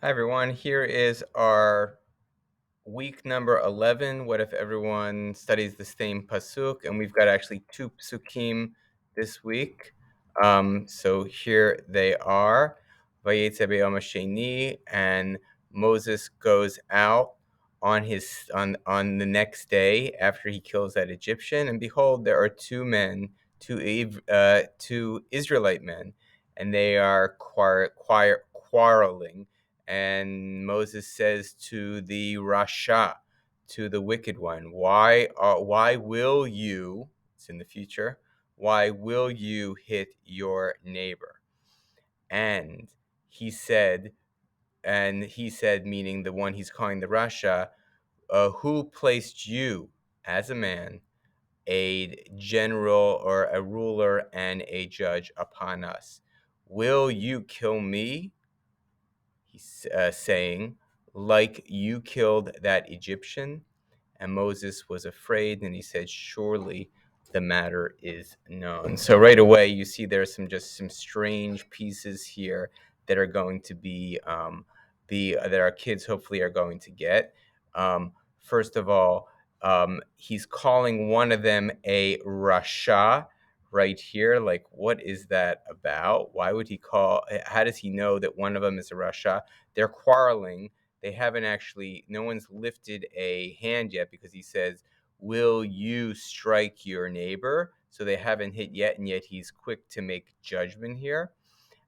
Hi, everyone. Here is our week number 11. What if everyone studies the same pasuk? And we've got actually two psukim this week. So here they are. Vayetze b'yom hasheni, and Moses goes out on the next day after he kills that Egyptian. And behold, there are two men, two Israelite men, and they are quarreling. And Moses says to the Rasha, to the wicked one, why will you, it's in the future, why will you hit your neighbor? And he said, meaning the one he's calling the Rasha, who placed you as a man, a general or a ruler and a judge upon us? Will you kill me? He's saying, like you killed that Egyptian. And Moses was afraid, and he said, surely the matter is known. So right away, you see there's some strange pieces here that are going to be that our kids hopefully are going to get. First of all, he's calling one of them a rasha right here. Like, what is that about? Why would he call? How does he know that one of them is a rasha? They're quarreling. They haven't actually, no one's lifted a hand yet, because he says, will you strike your neighbor? So they haven't hit yet, and yet he's quick to make judgment here.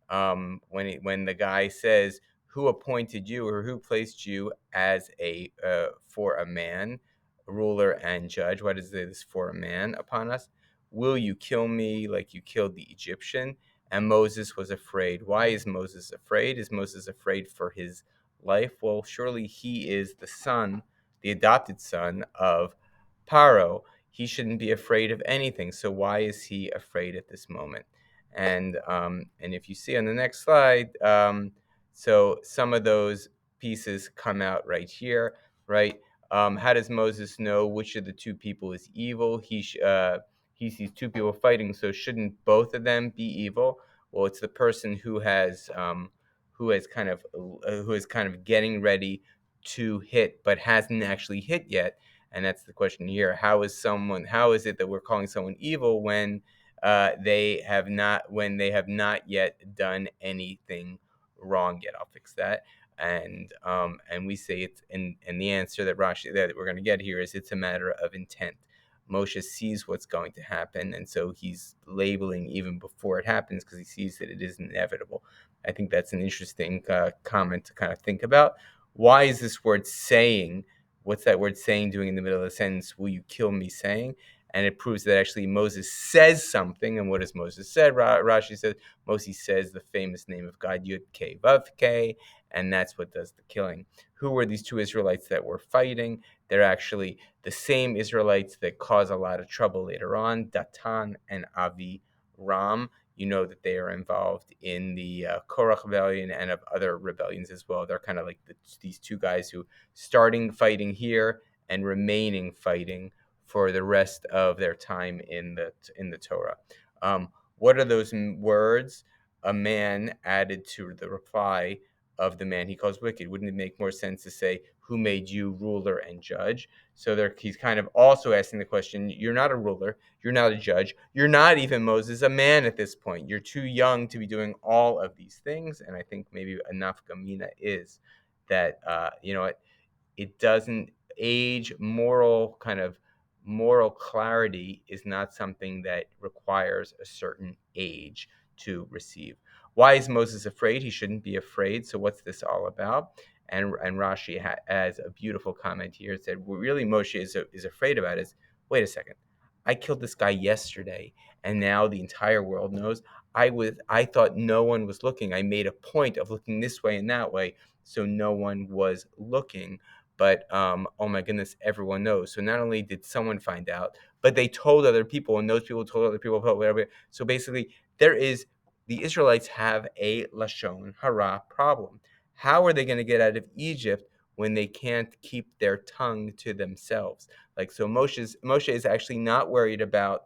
When the guy says, who appointed you, or who placed you as for a man, ruler and judge? What is this for a man upon us? Will you kill me like you killed the Egyptian? And Moses was afraid. Why is Moses afraid? Is Moses afraid for his life? Well, surely he is the son, the adopted son of Paro. He shouldn't be afraid of anything. So why is he afraid at this moment? And if you see on the next slide, so some of those pieces come out right here, right? How does Moses know which of the two people is evil? He sees two people fighting, so shouldn't both of them be evil? Well, it's the person who is kind of getting ready to hit, but hasn't actually hit yet. And that's the question here. How is it that we're calling someone evil when they have not yet done anything wrong yet? I'll fix that. And we say and the answer that we're going to get here is, it's a matter of intent. Moshe sees what's going to happen, and so he's labeling even before it happens, because he sees that it is inevitable. I think that's an interesting comment to kind of think about. Why is this word saying? What's that word saying doing in the middle of the sentence? Will you kill me saying? And it proves that actually Moses says something. And what does Moses say? Rashi says Moses says the famous name of God, Yud K Vav K, and that's what does the killing. Who were these two Israelites that were fighting? They're actually the same Israelites that cause a lot of trouble later on, Datan and Avi Ram. You know that they are involved in the Korach rebellion and of other rebellions as well. They're kind of like these two guys who starting fighting here and remaining fighting for the rest of their time in the Torah. What are those words? A man added to the reply of the man he calls wicked. Wouldn't it make more sense to say, who made you ruler and judge? So he's kind of also asking the question, you're not a ruler, you're not a judge, you're not even, Moses, a man at this point. You're too young to be doing all of these things. And I think maybe enough gamina is that, it doesn't age. Moral clarity is not something that requires a certain age to receive. Why is Moses afraid? He shouldn't be afraid. So what's this all about? And Rashi has a beautiful comment here. It said, what really Moshe is afraid about is, wait a second, I killed this guy yesterday, and now the entire world knows. I thought no one was looking. I made a point of looking this way and that way, so no one was looking. But oh my goodness, everyone knows. So not only did someone find out, but they told other people, and those people told other people, whatever. So basically, the Israelites have a lashon hara problem. How are they going to get out of Egypt when they can't keep their tongue to themselves? Like, so Moshe is actually not worried about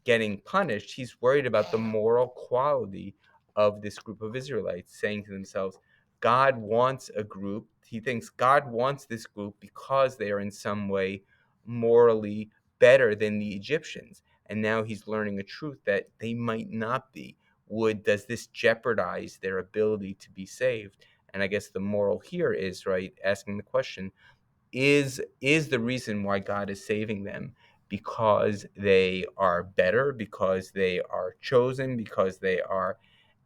getting punished. He's worried about the moral quality of this group of Israelites, saying to themselves, God wants a group. He thinks God wants this group because they are in some way morally better than the Egyptians. And now he's learning a truth that they might not be. Does this jeopardize their ability to be saved? And I guess the moral here is, right, asking the question, is the reason why God is saving them because they are better, because they are chosen, because they are.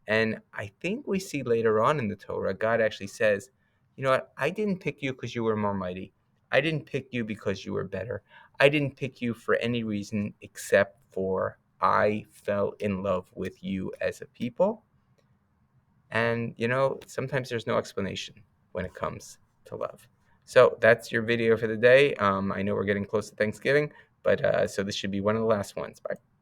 And I think we see later on in the Torah, God actually says, you know what, I didn't pick you because you were more mighty. I didn't pick you because you were better. I didn't pick you for any reason except for I fell in love with you as a people. And, sometimes there's no explanation when it comes to love. So that's your video for the day. I know we're getting close to Thanksgiving, but so this should be one of the last ones. Bye.